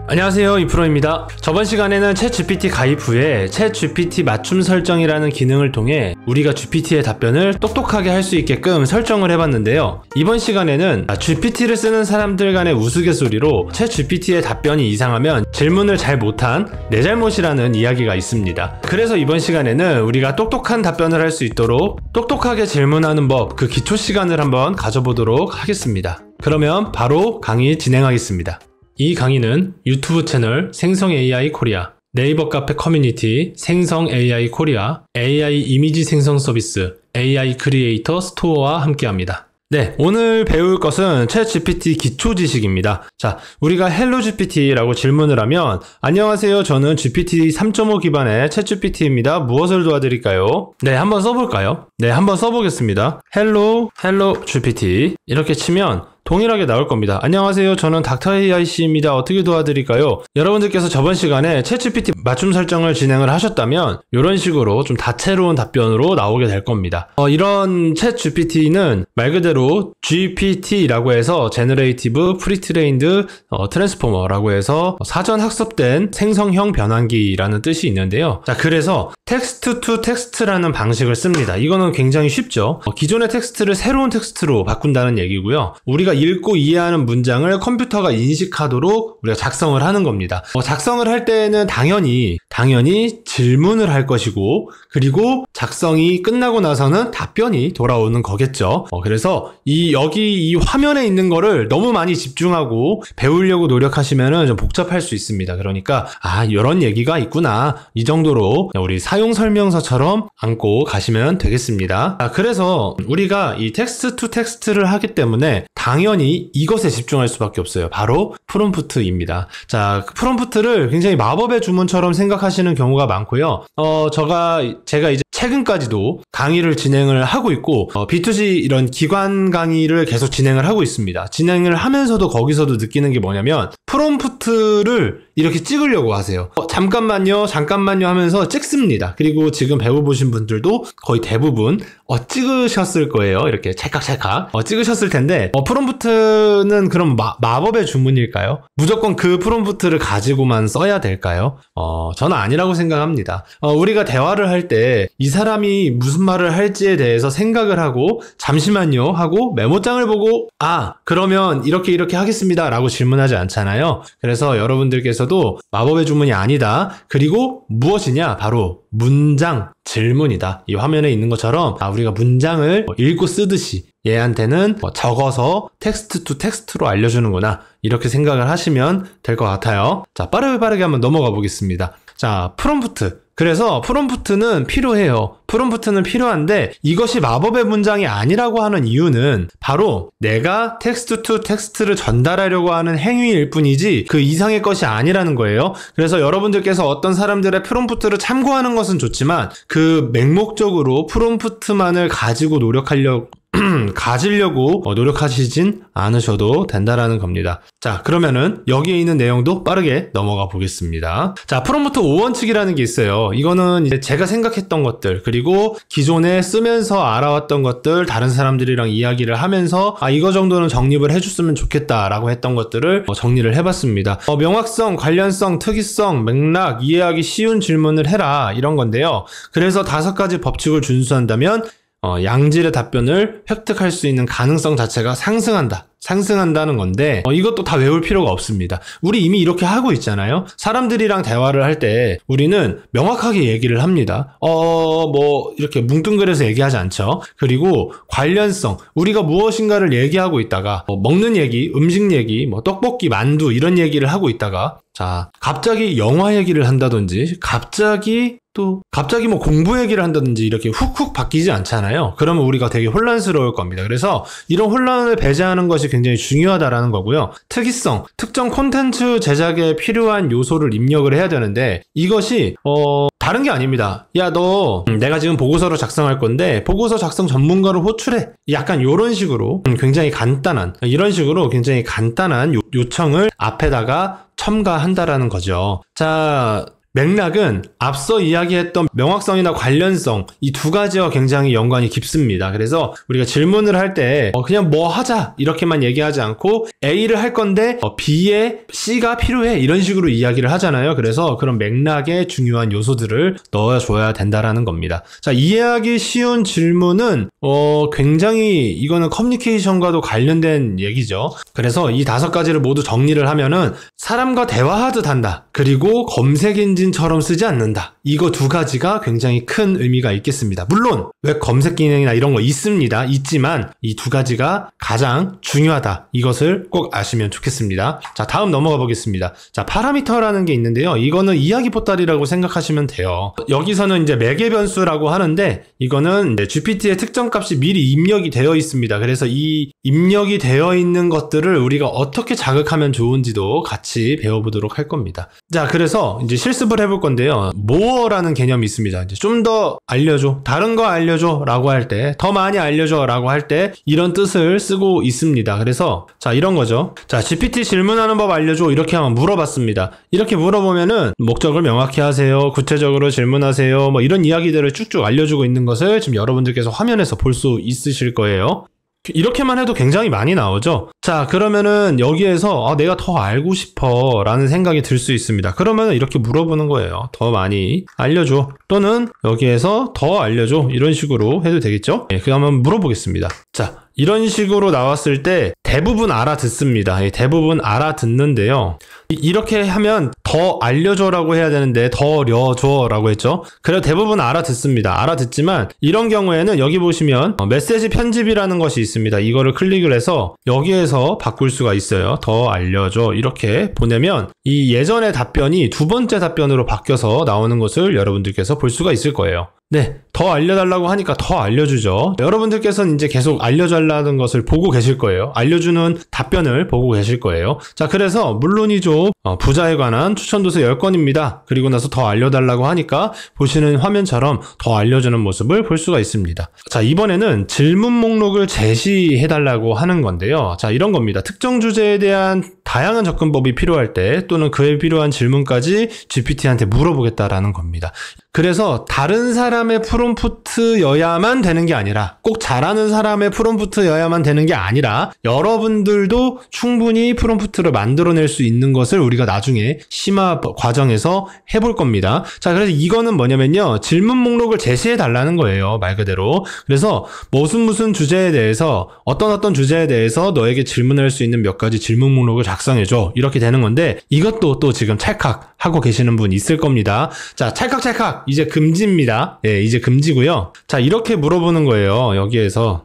안녕하세요, 이프로입니다. 저번 시간에는 챗GPT 가입 후에 챗GPT 맞춤 설정이라는 기능을 통해 우리가 GPT의 답변을 똑똑하게 할 수 있게끔 설정을 해봤는데요. 이번 시간에는 GPT를 쓰는 사람들 간의 우스갯소리로 챗GPT의 답변이 이상하면 질문을 잘 못한 내 잘못이라는 이야기가 있습니다. 그래서 이번 시간에는 우리가 똑똑한 답변을 할 수 있도록 똑똑하게 질문하는 법, 그 기초 시간을 한번 가져보도록 하겠습니다. 그러면 바로 강의 진행하겠습니다. 이 강의는 유튜브 채널 생성 AI 코리아, 네이버 카페 커뮤니티 생성 AI 코리아, AI 이미지 생성 서비스 AI 크리에이터 스토어와 함께합니다. 네, 오늘 배울 것은 챗GPT 기초 지식입니다. 자, 우리가 헬로 GPT라고 질문을 하면 안녕하세요, 저는 GPT 3.5 기반의 챗GPT입니다. 무엇을 도와드릴까요? 네, 한번 써볼까요? 네, 한번 써보겠습니다. 헬로 GPT 이렇게 치면 동일하게 나올 겁니다. 안녕하세요, 저는 닥터 AIC입니다. 어떻게 도와드릴까요? 여러분들께서 저번 시간에 챗GPT 맞춤 설정을 진행을 하셨다면 이런 식으로 좀 다채로운 답변으로 나오게 될 겁니다. 이런 챗GPT는 말 그대로 GPT라고 해서 Generative Pre-trained Transformer라고 해서 사전 학습된 생성형 변환기라는 뜻이 있는데요. 자, 그래서 텍스트 투 텍스트라는 방식을 씁니다. 이거는 굉장히 쉽죠. 기존의 텍스트를 새로운 텍스트로 바꾼다는 얘기고요. 우리가 읽고 이해하는 문장을 컴퓨터가 인식하도록 우리가 작성을 하는 겁니다. 작성을 할 때는 당연히 질문을 할 것이고, 그리고 작성이 끝나고 나서는 답변이 돌아오는 거겠죠. 그래서 여기 이 화면에 있는 거를 너무 많이 집중하고 배우려고 노력하시면은 좀 복잡할 수 있습니다. 그러니까 이런 얘기가 있구나, 이 정도로 우리 사용 설명서처럼 안고 가시면 되겠습니다. 그래서 우리가 이 텍스트 투 텍스트를 하기 때문에 당연히 이것에 집중할 수밖에 없어요. 바로 프롬프트입니다. 자, 프롬프트를 굉장히 마법의 주문처럼 생각하시는 경우가 많고요. 제가 이제 최근까지도 강의를 진행을 하고 있고, B2G 이런 기관 강의를 계속 진행을 하고 있습니다. 진행을 하면서도 거기서도 느끼는 게 뭐냐면, 프롬프트를 이렇게 찍으려고 하세요. 잠깐만요 하면서 찍습니다. 그리고 지금 배워보신 분들도 거의 대부분 찍으셨을 거예요. 이렇게 찰칵찰칵 찍으셨을 텐데, 프롬프트는 그럼 마법의 주문일까요? 무조건 그 프롬프트를 가지고만 써야 될까요? 저는 아니라고 생각합니다. 우리가 대화를 할 때 이 사람이 무슨 말을 할지에 대해서 생각을 하고 잠시만요 하고 메모장을 보고 그러면 이렇게 하겠습니다 라고 질문하지 않잖아요. 그래서 여러분들께서도 마법의 주문이 아니다, 그리고 무엇이냐, 바로 문장, 질문이다. 이 화면에 있는 것처럼 우리가 문장을 읽고 쓰듯이 얘한테는 적어서 텍스트 투 텍스트로 알려주는구나, 이렇게 생각을 하시면 될 것 같아요. 자, 빠르게 한번 넘어가 보겠습니다. 자, 프롬프트. 그래서 프롬프트는 필요해요. 프롬프트는 필요한데 이것이 마법의 문장이 아니라고 하는 이유는 바로 내가 텍스트 투 텍스트를 전달하려고 하는 행위일 뿐이지 그 이상의 것이 아니라는 거예요. 그래서 여러분들께서 어떤 사람들의 프롬프트를 참고하는 것은 좋지만 그 맹목적으로 프롬프트만을 가지고 가지려고 노력하시진 않으셔도 된다라는 겁니다. 자, 그러면은 여기에 있는 내용도 빠르게 넘어가 보겠습니다. 자, 프롬프트 5원칙이라는 게 있어요. 이거는 이제 제가 생각했던 것들, 그리고 기존에 쓰면서 알아왔던 것들, 다른 사람들이랑 이야기를 하면서 이거 정도는 정립을 해줬으면 좋겠다라고 했던 것들을 정리를 해봤습니다. 명확성, 관련성, 특이성, 맥락, 이해하기 쉬운 질문을 해라, 이런 건데요. 그래서 5가지 법칙을 준수한다면 양질의 답변을 획득할 수 있는 가능성 자체가 상승한다는 건데, 이것도 다 외울 필요가 없습니다. 우리 이미 이렇게 하고 있잖아요. 사람들이랑 대화를 할 때 우리는 명확하게 얘기를 합니다. 이렇게 뭉뚱그려서 얘기하지 않죠. 그리고 관련성, 우리가 무엇인가를 얘기하고 있다가 먹는 얘기, 음식 얘기, 떡볶이, 만두 이런 얘기를 하고 있다가 갑자기 영화 얘기를 한다든지 갑자기 공부 얘기를 한다든지 이렇게 훅훅 바뀌지 않잖아요. 그러면 우리가 되게 혼란스러울 겁니다. 그래서 이런 혼란을 배제하는 것이 굉장히 중요하다라는 거고요. 특이성, 특정 콘텐츠 제작에 필요한 요소를 입력을 해야 되는데 이것이 다른 게 아닙니다. 야, 너 내가 지금 보고서를 작성할 건데 보고서 작성 전문가로 호출해. 약간 이런 식으로 굉장히 간단한 요청을 앞에다가 첨가한다라는 거죠. 자, 맥락은 앞서 이야기했던 명확성이나 관련성 이 두 가지와 굉장히 연관이 깊습니다. 그래서 우리가 질문을 할 때 그냥 뭐 하자 이렇게만 얘기하지 않고 A를 할 건데 B에 C가 필요해 이런 식으로 이야기를 하잖아요. 그래서 그런 맥락에 중요한 요소들을 넣어줘야 된다라는 겁니다. 자, 이해하기 쉬운 질문은 굉장히 이거는 커뮤니케이션과도 관련된 얘기죠. 그래서 이 5가지를 모두 정리를 하면은 사람과 대화하듯 한다. 그리고 검색 엔진처럼 쓰지 않는다. 이거 2가지가 굉장히 큰 의미가 있겠습니다. 물론 웹 검색 기능이나 이런 거 있지만 이 2가지가 가장 중요하다. 이것을 꼭 아시면 좋겠습니다. 자, 다음 넘어가 보겠습니다. 자, 파라미터라는 게 있는데요. 이거는 이야기 보따리라고 생각하시면 돼요. 여기서는 이제 매개 변수라고 하는데 이거는 GPT의 특정 값이 미리 입력이 되어 있습니다. 그래서 이 입력이 되어 있는 것들을 우리가 어떻게 자극하면 좋은지도 같이 배워보도록 할 겁니다. 자, 그래서 이제 실습을 해볼 건데요. more라는 개념이 있습니다. 이제 좀 더 알려줘, 다른 거 알려줘 라고 할 때, 더 많이 알려줘 라고 할 때 이런 뜻을 쓰고 있습니다. 그래서 자, 이런 거죠. 자, GPT 질문하는 법 알려줘 이렇게 한번 물어봤습니다. 이렇게 물어보면은 목적을 명확히 하세요, 구체적으로 질문하세요, 뭐 이런 이야기들을 쭉쭉 알려주고 있는 것을 지금 여러분들께서 화면에서 볼 수 있으실 거예요. 이렇게만 해도 굉장히 많이 나오죠. 자, 그러면은 여기에서 내가 더 알고 싶어 라는 생각이 들 수 있습니다. 그러면은 이렇게 물어보는 거예요. 더 많이 알려줘, 또는 여기에서 더 알려줘, 이런 식으로 해도 되겠죠. 그럼 한번 물어보겠습니다. 자, 이런 식으로 나왔을 때 대부분 알아듣습니다. 대부분 알아듣는데요. 이렇게 하면 더 알려줘라고 해야 되는데 더 알려줘라고 했죠. 그래서 대부분 알아듣습니다. 알아듣지만 이런 경우에는 여기 보시면 메시지 편집이라는 것이 있습니다. 이거를 클릭을 해서 여기에서 바꿀 수가 있어요. 더 알려줘 이렇게 보내면 이 예전의 답변이 2번째 답변으로 바뀌어서 나오는 것을 여러분들께서 볼 수가 있을 거예요. 네, 더 알려달라고 하니까 더 알려주죠. 여러분들께서는 이제 계속 알려달라는 것을 보고 계실 거예요. 알려주는 답변을 보고 계실 거예요. 자, 그래서 물론이죠. 부자에 관한 추천도서 10건입니다. 그리고 나서 더 알려달라고 하니까 보시는 화면처럼 더 알려주는 모습을 볼 수가 있습니다. 자, 이번에는 질문 목록을 제시해달라고 하는 건데요. 자, 이런 겁니다. 특정 주제에 대한 다양한 접근법이 필요할 때 또는 그에 필요한 질문까지 GPT한테 물어보겠다라는 겁니다. 그래서 다른 사람의 프롬프트여야만 되는 게 아니라, 꼭 잘하는 사람의 프롬프트여야만 되는 게 아니라 여러분들도 충분히 프롬프트를 만들어낼 수 있는 것을 우리가 나중에 심화 과정에서 해볼 겁니다. 자, 그래서 이거는 뭐냐면요, 질문 목록을 제시해 달라는 거예요, 말 그대로. 그래서 무슨 주제에 대해서, 어떤 주제에 대해서 너에게 질문할 수 있는 몇 가지 질문 목록을 작성해줘, 이렇게 되는 건데, 이것도 또 지금 찰칵 하고 계시는 분 있을 겁니다. 자, 찰칵 이제 금지입니다. 예, 이제 금지고요. 자, 이렇게 물어보는 거예요. 여기에서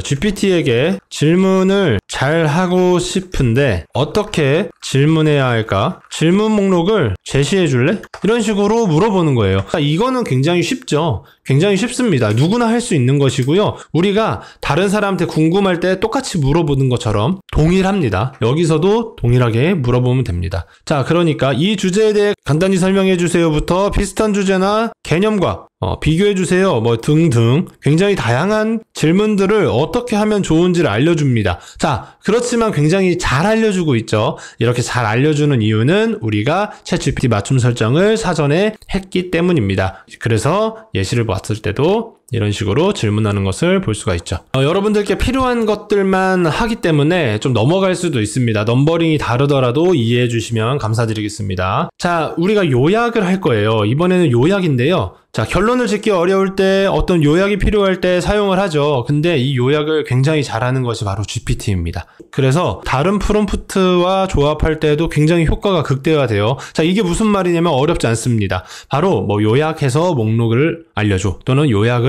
GPT에게 질문을 잘 하고 싶은데 어떻게 질문해야 할까? 질문 목록을 제시해 줄래? 이런 식으로 물어보는 거예요. 자, 이거는 굉장히 쉽죠. 굉장히 쉽습니다. 누구나 할 수 있는 것이고요. 우리가 다른 사람한테 궁금할 때 똑같이 물어보는 것처럼 동일합니다. 여기서도 동일하게 물어보면 됩니다. 자, 그러니까 이 주제에 대해 간단히 설명해 주세요부터 비슷한 주제나 개념과 비교해 주세요 뭐 등등 굉장히 다양한 질문들을 어떻게 하면 좋은지를 알려줍니다. 자, 그렇지만 굉장히 잘 알려주고 있죠. 이렇게 잘 알려주는 이유는 우리가 챗GPT 맞춤 설정을 사전에 했기 때문입니다. 그래서 예시를 봤을 때도 이런 식으로 질문하는 것을 볼 수가 있죠. 여러분들께 필요한 것들만 하기 때문에 좀 넘어갈 수도 있습니다. 넘버링이 다르더라도 이해해 주시면 감사드리겠습니다. 자, 우리가 요약을 할 거예요. 이번에는 요약인데요. 자, 결론을 짓기 어려울 때 어떤 요약이 필요할 때 사용을 하죠. 근데 이 요약을 굉장히 잘하는 것이 바로 GPT입니다. 그래서 다른 프롬프트와 조합할 때도 굉장히 효과가 극대화돼요. 자, 이게 무슨 말이냐면 어렵지 않습니다. 바로 요약해서 목록을 알려줘, 또는 요약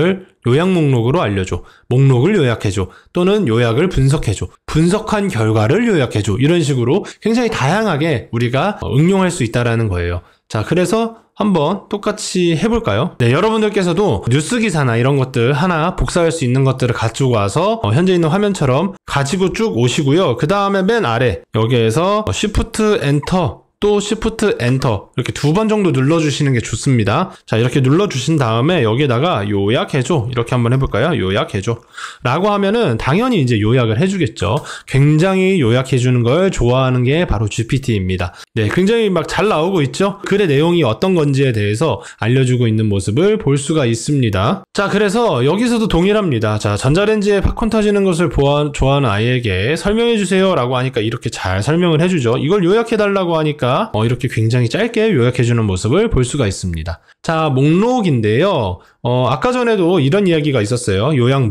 목록으로 알려줘, 목록을 요약해줘, 또는 요약을 분석해줘, 분석한 결과를 요약해줘, 이런 식으로 굉장히 다양하게 우리가 응용할 수 있다는 거예요. 자, 그래서 한번 똑같이 해볼까요? 네, 여러분들께서도 뉴스 기사나 이런 것들 하나 복사할 수 있는 것들을 가지고 와서 현재 있는 화면처럼 가지고 쭉 오시고요. 그 다음에 맨 아래 여기에서 Shift Enter 또 Shift Enter 이렇게 2번 정도 눌러주시는 게 좋습니다. 자, 이렇게 눌러주신 다음에 여기에다가 요약해줘 이렇게 한번 해볼까요? 요약해줘 라고 하면은 당연히 이제 요약을 해주겠죠. 굉장히 요약해주는 걸 좋아하는 게 바로 GPT입니다. 네, 굉장히 막 잘 나오고 있죠. 글의 내용이 어떤 건지에 대해서 알려주고 있는 모습을 볼 수가 있습니다. 자, 그래서 여기서도 동일합니다. 자, 전자레인지에 팝콘 터지는 것을 좋아하는 아이에게 설명해주세요 라고 하니까 이렇게 잘 설명을 해주죠. 이걸 요약해달라고 하니까 이렇게 굉장히 짧게 요약해주는 모습을 볼 수가 있습니다. 자, 목록인데요. 아까 전에도 이런 이야기가 있었어요. 요약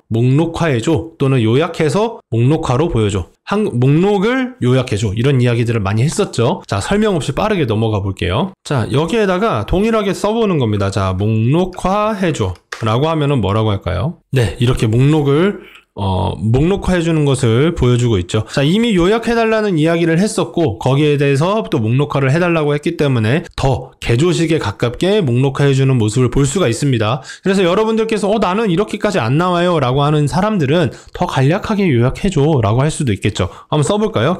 목록화해줘 또는 요약해서 목록화로 보여줘. 목록을 요약해줘. 이런 이야기들을 많이 했었죠. 자, 설명 없이 빠르게 넘어가 볼게요. 자, 여기에다가 동일하게 써보는 겁니다. 자, 목록화해줘 라고 하면은 뭐라고 할까요? 네, 이렇게 목록화해주는 것을 보여주고 있죠. 자, 이미 요약해달라는 이야기를 했었고 거기에 대해서 또 목록화를 해달라고 했기 때문에 더 개조식에 가깝게 목록화해주는 모습을 볼 수가 있습니다. 그래서 여러분들께서 나는 이렇게까지 안 나와요 라고 하는 사람들은 더 간략하게 요약해줘 라고 할 수도 있겠죠. 한번 써볼까요?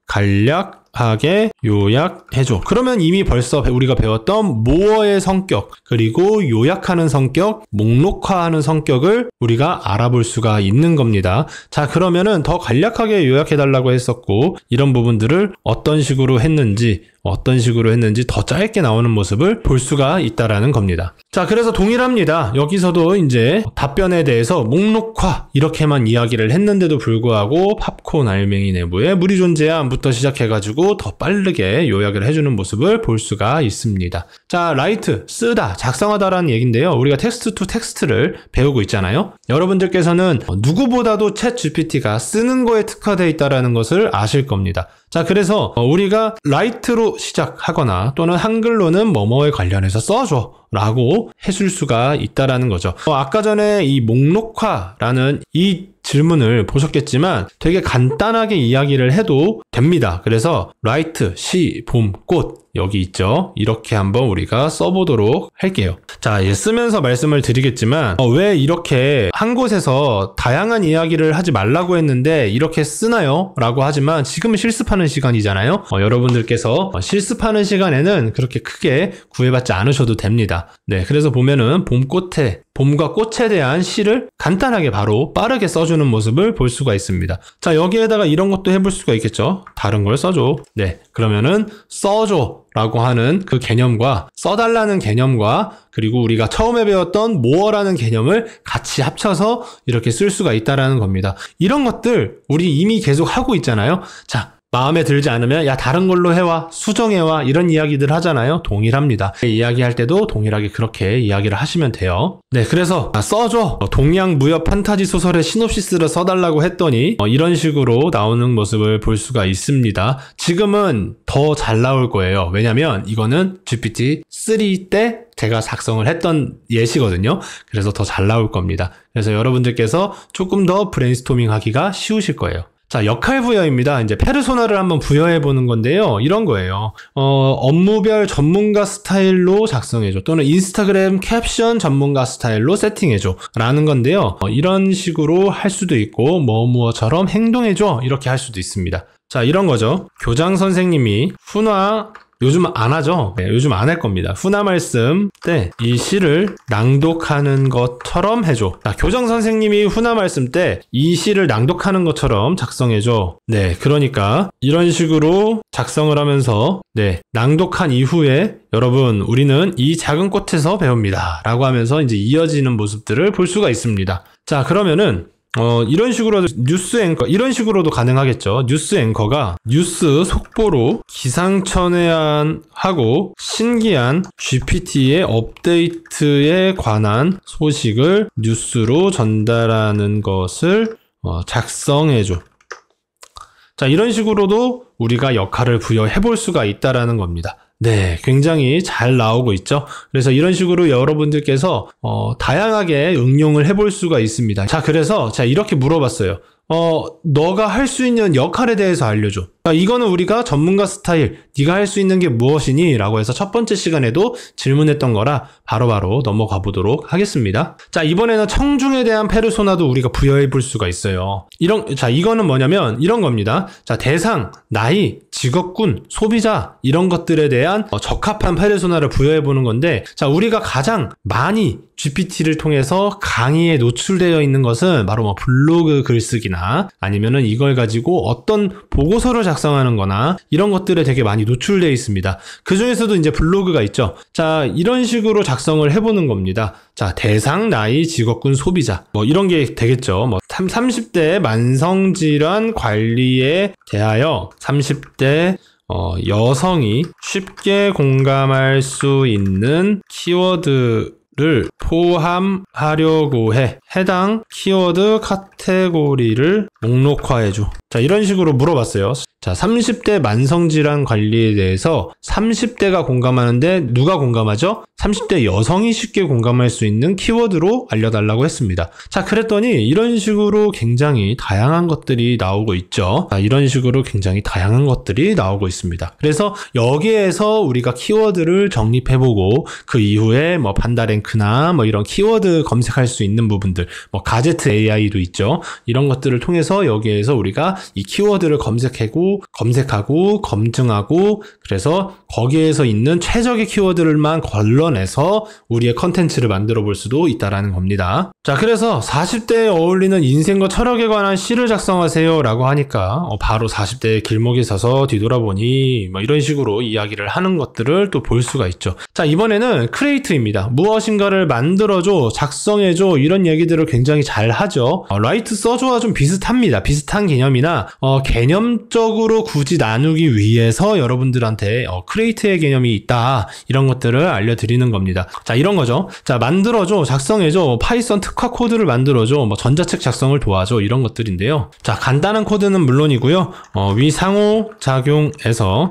간략하게 요약해줘. 그러면 이미 벌써 우리가 배웠던 모어의 성격, 그리고 요약하는 성격, 목록화하는 성격을 우리가 알아볼 수가 있는 겁니다. 자, 그러면은 더 간략하게 요약해달라고 했었고 이런 부분들을 어떤 식으로 했는지 더 짧게 나오는 모습을 볼 수가 있다라는 겁니다. 자, 그래서 동일합니다. 여기서도 이제 답변에 대해서 목록화 이렇게만 이야기를 했는데도 불구하고 팝콘 알맹이 내부에 물이 존재함부터 시작해가지고 더 빠르게 요약을 해주는 모습을 볼 수가 있습니다. 자, 라이트, 쓰다, 작성하다라는 얘기인데요. 우리가 텍스트 투 텍스트를 배우고 있잖아요. 여러분들께서는 누구보다도 챗 GPT가 쓰는 거에 특화되어 있다는 것을 아실 겁니다. 자, 그래서 우리가 라이트로 시작하거나 또는 한글로는 뭐뭐에 관련해서 써줘 라고 해줄 수가 있다라는 거죠. 아까 전에 이 목록화라는 이 질문을 보셨겠지만 되게 간단하게 이야기를 해도 됩니다. 그래서 라이트, 시, 봄, 꽃 여기 있죠. 이렇게 한번 우리가 써보도록 할게요. 자, 쓰면서 말씀을 드리겠지만 왜 이렇게 한 곳에서 다양한 이야기를 하지 말라고 했는데 이렇게 쓰나요? 라고 하지만 지금은 실습하는 시간이잖아요. 여러분들께서 실습하는 시간에는 그렇게 크게 구애받지 않으셔도 됩니다. 네, 그래서 보면은 봄과 꽃에 대한 시를 간단하게 바로 빠르게 써주는 모습을 볼 수가 있습니다. 자, 여기에다가 이런 것도 해볼 수가 있겠죠. 다른 걸 써줘. 네, 그러면은 써줘 라고 하는 그 개념과 써달라는 개념과 그리고 우리가 처음에 배웠던 more라는 개념을 같이 합쳐서 이렇게 쓸 수가 있다라는 겁니다. 이런 것들 우리 이미 계속 하고 있잖아요. 자, 마음에 들지 않으면 야 다른 걸로 해와, 수정해와 이런 이야기들 하잖아요. 동일합니다. 이야기할 때도 동일하게 그렇게 이야기를 하시면 돼요. 네, 그래서 써줘. 동양 무협 판타지 소설의 시놉시스를 써달라고 했더니 이런 식으로 나오는 모습을 볼 수가 있습니다. 지금은 더 잘 나올 거예요. 왜냐면 이거는 GPT-3 때 제가 작성을 했던 예시거든요. 그래서 더 잘 나올 겁니다. 그래서 여러분들께서 조금 더 브레인스토밍 하기가 쉬우실 거예요. 자, 역할 부여입니다. 이제 페르소나를 한번 부여해 보는 건데요. 이런 거예요. 업무별 전문가 스타일로 작성해줘. 또는 인스타그램 캡션 전문가 스타일로 세팅해줘. 라는 건데요. 이런 식으로 할 수도 있고, 뭐뭐처럼 행동해줘. 이렇게 할 수도 있습니다. 자, 이런 거죠. 교장 선생님이 요즘 안 하죠? 네, 요즘 안 할 겁니다. 훈화 말씀 때 이 시를 낭독하는 것처럼 해줘. 자, 교장 선생님이 훈화 말씀 때 이 시를 낭독하는 것처럼 작성해줘. 네, 그러니까 이런 식으로 작성을 하면서 낭독한 이후에 여러분 우리는 이 작은 꽃에서 배웁니다. 라고 하면서 이제 이어지는 모습들을 볼 수가 있습니다. 자, 그러면은 이런 식으로도 뉴스 앵커 이런 식으로도 가능하겠죠. 뉴스 앵커가 뉴스 속보로 기상천외한하고 신기한 GPT의 업데이트에 관한 소식을 뉴스로 전달하는 것을 작성해줘. 자, 이런 식으로도 우리가 역할을 부여해 볼 수가 있다라는 겁니다. 네, 굉장히 잘 나오고 있죠. 그래서 이런 식으로 여러분들께서 다양하게 응용을 해볼 수가 있습니다. 자, 그래서 이렇게 물어봤어요. 너가 할 수 있는 역할에 대해서 알려줘. 이거는 우리가 전문가 스타일, 네가 할 수 있는 게 무엇이니? 라고 해서 첫 번째 시간에도 질문했던 거라 바로바로 넘어가 보도록 하겠습니다. 자, 이번에는 청중에 대한 페르소나도 우리가 부여해 볼 수가 있어요. 이거는 뭐냐면 이런 겁니다. 자, 대상, 나이, 직업군, 소비자 이런 것들에 대한 적합한 페르소나를 부여해 보는 건데, 자, 우리가 가장 많이 GPT를 통해서 강의에 노출되어 있는 것은 바로 블로그 글쓰기나 아니면은 이걸 가지고 어떤 보고서를 작성하는 거나 이런 것들에 되게 많이 노출되어 있습니다. 그 중에서도 이제 블로그가 있죠. 자, 이런 식으로 작성을 해보는 겁니다. 자, 대상, 나이, 직업군, 소비자 이런 게 되겠죠. 30대 만성질환 관리에 대하여 30대 여성이 쉽게 공감할 수 있는 키워드를 포함하려고 해. 해당 키워드 카테고리를 목록화해줘. 자, 이런 식으로 물어봤어요. 자, 30대 만성질환 관리에 대해서 30대가 공감하는데 누가 공감하죠? 30대 여성이 쉽게 공감할 수 있는 키워드로 알려달라고 했습니다. 자, 그랬더니 이런 식으로 굉장히 다양한 것들이 나오고 있죠. 자, 이런 식으로 굉장히 다양한 것들이 나오고 있습니다. 그래서 여기에서 우리가 키워드를 정립해보고 그 이후에 판다랭크나 이런 키워드 검색할 수 있는 부분들, 가제트 AI도 있죠. 이런 것들을 통해서 여기에서 우리가 이 키워드를 검색하고 검증하고, 그래서 거기에서 있는 최적의 키워드를만 걸러내서 우리의 컨텐츠를 만들어 볼 수도 있다라는 겁니다. 자, 그래서 40대에 어울리는 인생과 철학에 관한 시를 작성하세요 라고 하니까 바로 40대의 길목에 서서 뒤돌아보니 이런 식으로 이야기를 하는 것들을 또 볼 수가 있죠. 자, 이번에는 크리에이트입니다. 무엇인가를 만들어줘, 작성해줘, 이런 얘기들을 굉장히 잘 하죠. 라이트 써줘와 좀 비슷합니다. 비슷한 개념이나 개념적으로 굳이 나누기 위해서 여러분들한테 크리에이트의 개념이 있다, 이런 것들을 알려드리는 겁니다. 자, 이런 거죠. 자, 만들어줘, 작성해줘, 파이썬 특화 코드를 만들어줘, 전자책 작성을 도와줘, 이런 것들인데요. 자, 간단한 코드는 물론이고요. 위 상호작용에서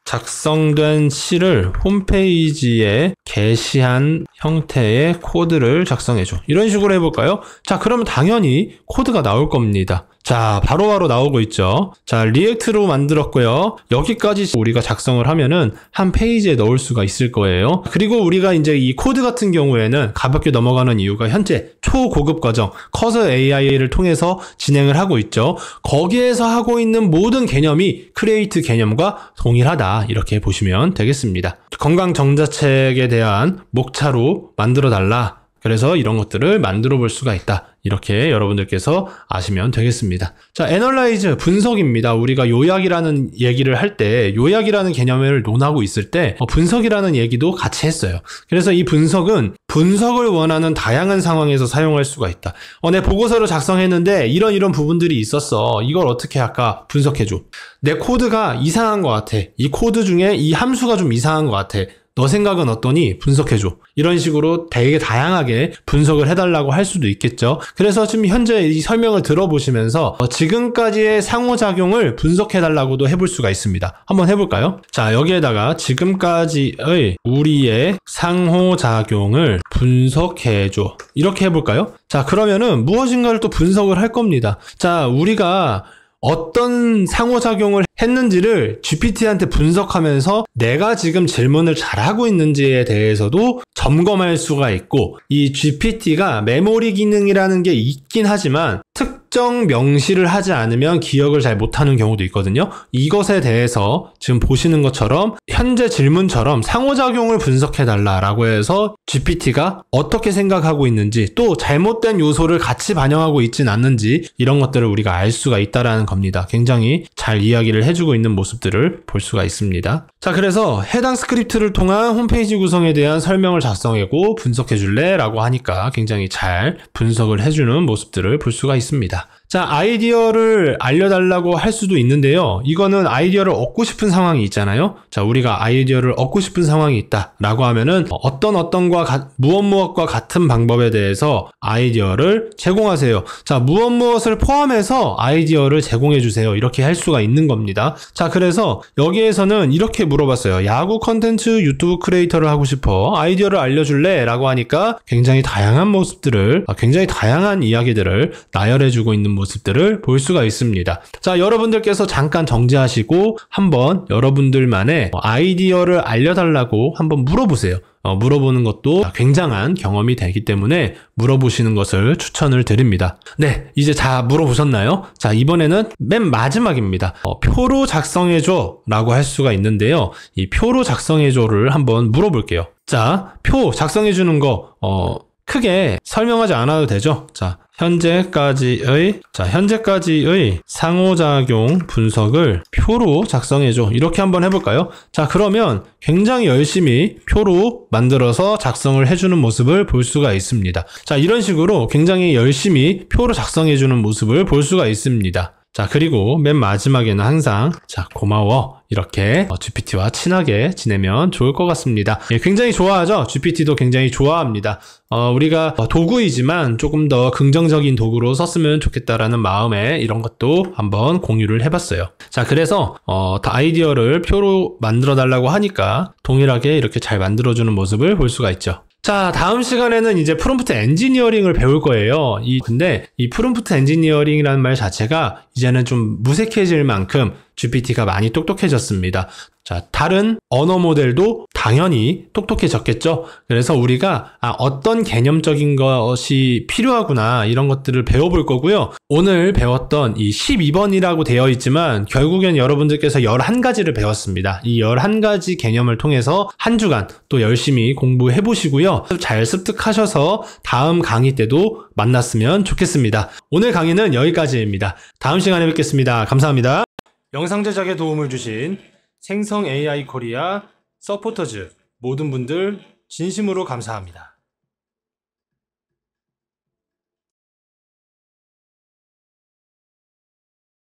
작성된 시를 홈페이지에 게시한 형태의 코드를 작성해줘. 이런 식으로 해볼까요? 자, 그러면 당연히 코드가 나올 겁니다. 자, 바로바로 나오고 있죠. 자, 리액트로 만들었고요. 여기까지 우리가 작성을 하면은 한 페이지에 넣을 수가 있을 거예요. 그리고 우리가 이제 이 코드 같은 경우에는 가볍게 넘어가는 이유가 현재 초고급 과정 커서 AI를 통해서 진행을 하고 있죠. 거기에서 하고 있는 모든 개념이 크리에이트 개념과 동일하다, 이렇게 보시면 되겠습니다. 건강 정자책에 대한 목차로 만들어 달라. 그래서 이런 것들을 만들어 볼 수가 있다, 이렇게 여러분들께서 아시면 되겠습니다. 자, 애널라이즈, 분석입니다. 우리가 요약이라는 얘기를 할 때, 요약이라는 개념을 논하고 있을 때 분석이라는 얘기도 같이 했어요. 그래서 이 분석은 분석을 원하는 다양한 상황에서 사용할 수가 있다. 내 보고서를 작성했는데 이런 부분들이 있었어. 이걸 어떻게 할까? 분석해줘. 내 코드가 이상한 것 같아. 이 코드 중에 이 함수가 좀 이상한 것 같아. 너 생각은 어떠니? 분석해줘. 이런 식으로 되게 다양하게 분석을 해달라고 할 수도 있겠죠. 그래서 지금 현재 이 설명을 들어보시면서 지금까지의 상호작용을 분석해달라고도 해볼 수가 있습니다. 한번 해볼까요? 자, 여기에다가 지금까지의 우리의 상호작용을 분석해줘, 이렇게 해볼까요? 자, 그러면은 무엇인가를 또 분석을 할 겁니다. 자, 우리가 어떤 상호작용을 했는지를 GPT한테 분석하면서 내가 지금 질문을 잘하고 있는지에 대해서도 점검할 수가 있고, 이 GPT가 메모리 기능이라는 게 있긴 하지만 특정 명시를 하지 않으면 기억을 잘 못하는 경우도 있거든요. 이것에 대해서 지금 보시는 것처럼 현재 질문처럼 상호작용을 분석해달라라고 해서 GPT가 어떻게 생각하고 있는지, 또 잘못된 요소를 같이 반영하고 있진 않는지, 이런 것들을 우리가 알 수가 있다라는 겁니다. 굉장히 잘 이야기를 해주고 있는 모습들을 볼 수가 있습니다. 자, 그래서 해당 스크립트를 통한 홈페이지 구성에 대한 설명을 작성하고 분석해줄래? 라고 하니까 굉장히 잘 분석을 해주는 모습들을 볼 수가 있습니다. 자, 아이디어를 알려달라고 할 수도 있는데요. 이거는 아이디어를 얻고 싶은 상황이 있잖아요. 자, 우리가 아이디어를 얻고 싶은 상황이 있다 라고 하면은 무엇과 같은 방법에 대해서 아이디어를 제공하세요. 자, 무엇을 포함해서 아이디어를 제공해 주세요, 이렇게 할 수가 있는 겁니다. 자, 그래서 여기에서는 이렇게 물어봤어요. 야구 컨텐츠 유튜브 크리에이터를 하고 싶어. 아이디어를 알려줄래? 라고 하니까 굉장히 다양한 모습들을, 굉장히 다양한 이야기들을 나열해 주고 있는 모습들을 볼 수가 있습니다. 자, 여러분들께서 잠깐 정지하시고 한번 여러분들만의 아이디어를 알려달라고 한번 물어보세요. 물어보는 것도 굉장한 경험이 되기 때문에 물어보시는 것을 추천을 드립니다. 네, 이제 다 물어보셨나요? 자, 이번에는 맨 마지막입니다. 표로 작성해줘 라고 할 수가 있는데요. 이 표로 작성해줘를 한번 물어볼게요. 자, 표 작성해주는 거 크게 설명하지 않아도 되죠? 자, 현재까지의 상호작용 분석을 표로 작성해줘. 이렇게 한번 해볼까요? 자, 그러면 굉장히 열심히 표로 만들어서 작성을 해주는 모습을 볼 수가 있습니다. 자, 이런 식으로 굉장히 열심히 표로 작성해주는 모습을 볼 수가 있습니다. 자, 그리고 맨 마지막에는 항상 자, 고마워 이렇게 GPT와 친하게 지내면 좋을 것 같습니다. 예, 굉장히 좋아하죠? GPT도 굉장히 좋아합니다. 우리가 도구이지만 조금 더 긍정적인 도구로 썼으면 좋겠다라는 마음에 이런 것도 한번 공유를 해봤어요. 자, 그래서 아이디어를 표로 만들어 달라고 하니까 동일하게 이렇게 잘 만들어주는 모습을 볼 수가 있죠. 자, 다음 시간에는 이제 프롬프트 엔지니어링을 배울 거예요. 근데 이 프롬프트 엔지니어링이라는 말 자체가 이제는 좀 무색해질 만큼 GPT가 많이 똑똑해졌습니다. 자, 다른 언어 모델도 당연히 똑똑해졌겠죠. 그래서 우리가 어떤 개념적인 것이 필요하구나 이런 것들을 배워볼 거고요. 오늘 배웠던 이 12번이라고 되어 있지만 결국엔 여러분들께서 11가지를 배웠습니다. 이 11가지 개념을 통해서 한 주간 또 열심히 공부해 보시고요. 잘 습득하셔서 다음 강의 때도 만났으면 좋겠습니다. 오늘 강의는 여기까지입니다. 다음 시간에 뵙겠습니다. 감사합니다. 영상 제작에 도움을 주신 생성 AI 코리아 서포터즈 모든 분들 진심으로 감사합니다.